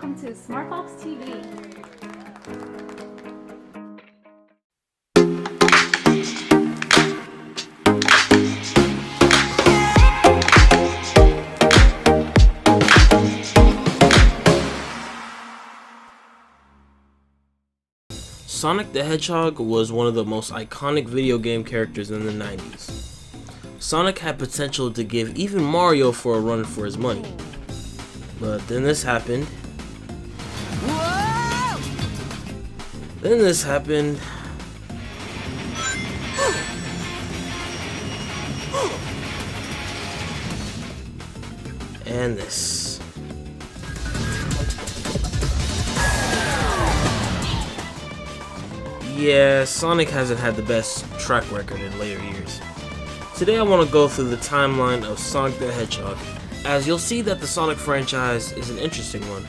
welcome to SmartFoxTV. Sonic the Hedgehog was one of the most iconic video game characters in the 90s. Sonic had potential to give even Mario for a run for his money. But then this happened. Whoa! Then this happened. And this. Yeah, Sonic hasn't had the best track record in later years. Today I want to go through the timeline of Sonic the Hedgehog, as you'll see that the Sonic franchise is an interesting one.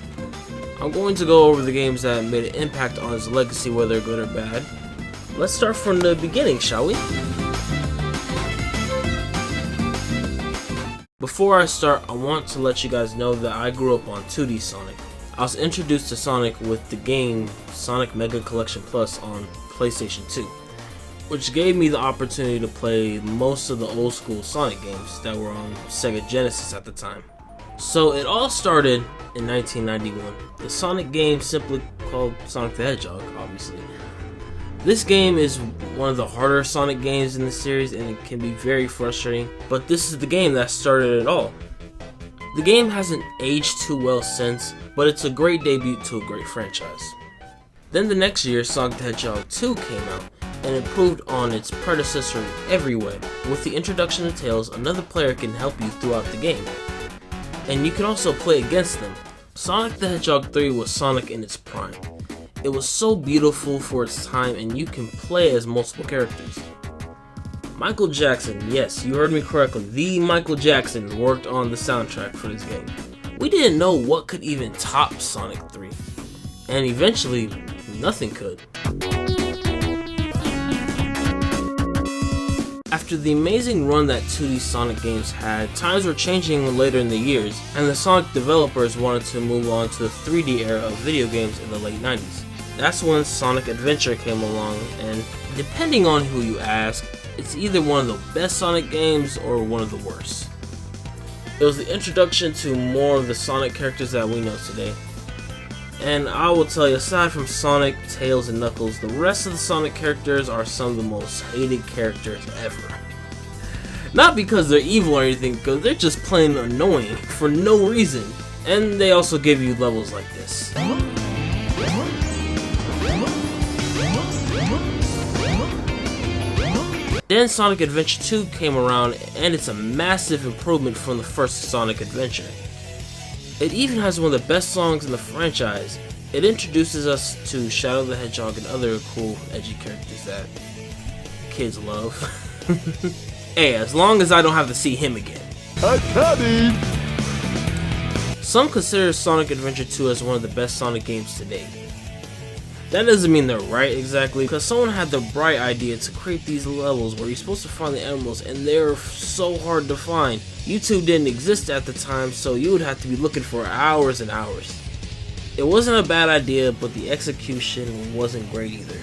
I'm going to go over the games that made an impact on his legacy, whether good or bad. Let's start from the beginning, shall we? Before I start, I want to let you guys know that I grew up on 2D Sonic. I was introduced to Sonic with the game Sonic Mega Collection Plus on PlayStation 2, which gave me the opportunity to play most of the old school Sonic games that were on Sega Genesis at the time. So it all started in 1991. The Sonic game, simply called Sonic the Hedgehog, obviously. This game is one of the harder Sonic games in the series and it can be very frustrating, but this is the game that started it all. The game hasn't aged too well since, but it's a great debut to a great franchise. Then the next year, Sonic the Hedgehog 2 came out and improved on its predecessor in every way. With the introduction of Tails, another player can help you throughout the game, and you can also play against them. Sonic the Hedgehog 3 was Sonic in its prime. It was so beautiful for its time and you can play as multiple characters. Michael Jackson, yes, you heard me correctly, the Michael Jackson worked on the soundtrack for this game. We didn't know what could even top Sonic 3, and eventually, nothing could. After the amazing run that 2D Sonic games had, times were changing later in the years, and the Sonic developers wanted to move on to the 3D era of video games in the late 90s. That's when Sonic Adventure came along, and depending on who you ask, it's either one of the best Sonic games or one of the worst. It was the introduction to more of the Sonic characters that we know today. And I will tell you, aside from Sonic, Tails, and Knuckles, the rest of the Sonic characters are some of the most hated characters ever. Not because they're evil or anything, because they're just plain annoying for no reason. And they also give you levels like this. Then Sonic Adventure 2 came around, and it's a massive improvement from the first Sonic Adventure. It even has one of the best songs in the franchise. It introduces us to Shadow the Hedgehog and other cool, edgy characters that kids love. Hey, as long as I don't have to see him again. Some consider Sonic Adventure 2 as one of the best Sonic games to date. That doesn't mean they're right exactly, because someone had the bright idea to create these levels where you're supposed to find the emeralds, and they're so hard to find. YouTube didn't exist at the time, so you would have to be looking for hours and hours. It wasn't a bad idea, but the execution wasn't great either.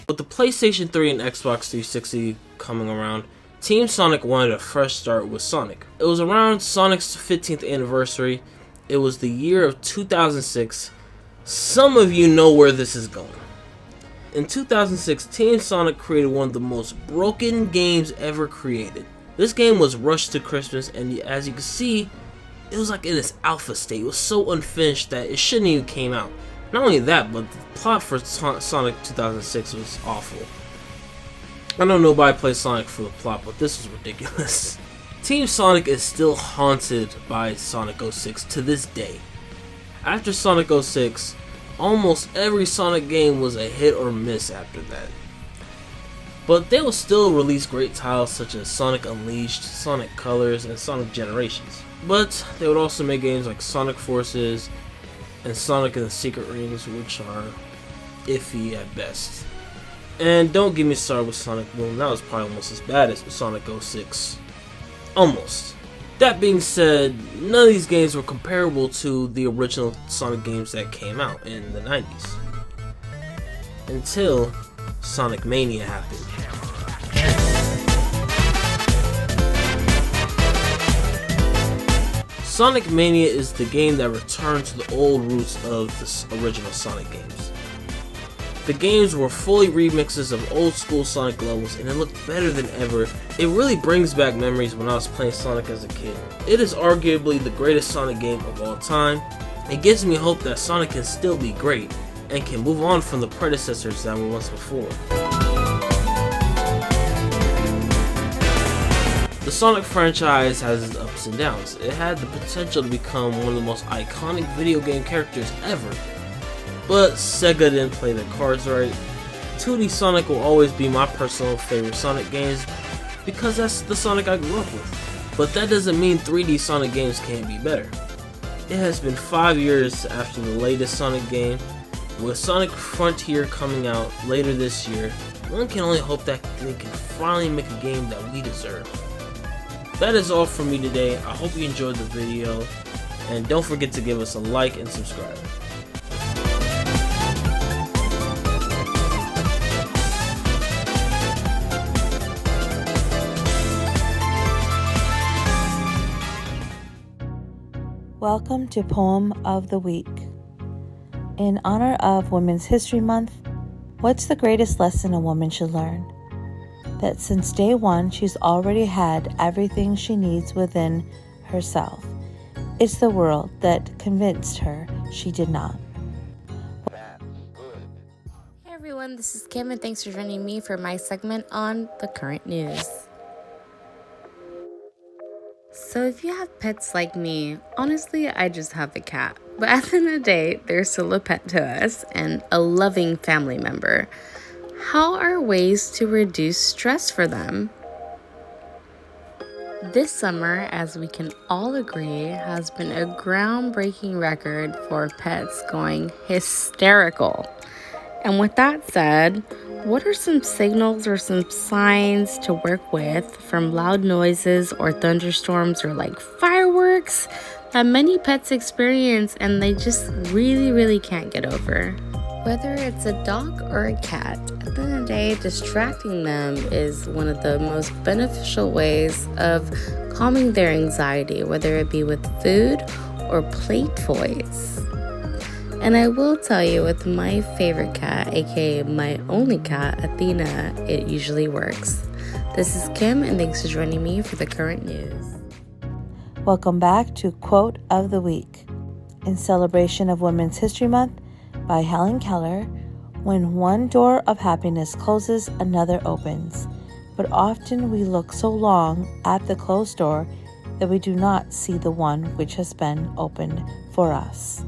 With the PlayStation 3 and Xbox 360 coming around, Team Sonic wanted a fresh start with Sonic. It was around Sonic's 15th anniversary. It was the year of 2006. Some of you know where this is going. In 2006, Team Sonic created one of the most broken games ever created. This game was rushed to Christmas, and as you can see, it was like in its alpha state. It was so unfinished that it shouldn't even came out. Not only that, but the plot for Sonic 2006 was awful. I know nobody plays Sonic for the plot, but this was ridiculous. Team Sonic is still haunted by Sonic 06 to this day. After Sonic 06, almost every Sonic game was a hit or miss after that. But they will still release great titles such as Sonic Unleashed, Sonic Colors, and Sonic Generations. But they would also make games like Sonic Forces and Sonic and the Secret Rings, which are iffy at best. And don't get me started with Sonic Boom, that was probably almost as bad as Sonic 06. Almost. That being said, none of these games were comparable to the original Sonic games that came out in the 90s. Until Sonic Mania happened. Sonic Mania is the game that returned to the old roots of the original Sonic games. The games were fully remixes of old school Sonic levels and it looked better than ever. It really brings back memories when I was playing Sonic as a kid. It is arguably the greatest Sonic game of all time. It gives me hope that Sonic can still be great and can move on from the predecessors that were once before. The Sonic franchise has its ups and downs. It had the potential to become one of the most iconic video game characters ever. But Sega didn't play their cards right. 2D Sonic will always be my personal favorite Sonic games because that's the Sonic I grew up with. But that doesn't mean 3D Sonic games can't be better. It has been 5 years after the latest Sonic game. With Sonic Frontier coming out later this year, one can only hope that they can finally make a game that we deserve. That is all from me today. I hope you enjoyed the video and don't forget to give us a like and subscribe. Welcome to Poem of the Week. In honor of Women's History Month, what's the greatest lesson a woman should learn? That since day one, she's already had everything she needs within herself. It's the world that convinced her she did not. Hey everyone, this is Kim and thanks for joining me for my segment on the current news. So if you have pets like me, honestly, I just have a cat. But at the end of the day, they're still a pet to us and a loving family member. How are ways to reduce stress for them? This summer, as we can all agree, has been a groundbreaking record for pets going hysterical. And with that said, what are some signals or some signs to work with from loud noises or thunderstorms or like fireworks that many pets experience and they just really can't get over? Whether it's a dog or a cat, at the end of the day, distracting them is one of the most beneficial ways of calming their anxiety, whether it be with food or play toys. And I will tell you, with my favorite cat, aka my only cat, Athena, it usually works. This is Kim, and thanks for joining me for the current news. Welcome back to Quote of the Week. In celebration of Women's History Month by Helen Keller, when one door of happiness closes, another opens. But often we look so long at the closed door that we do not see the one which has been opened for us.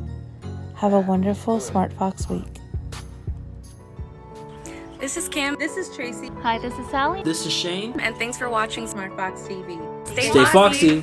Have a wonderful SmartFox week. This is Kim. This is Tracy. Hi, this is Sally. This is Shane. And thanks for watching SmartFoxTV. Stay foxy.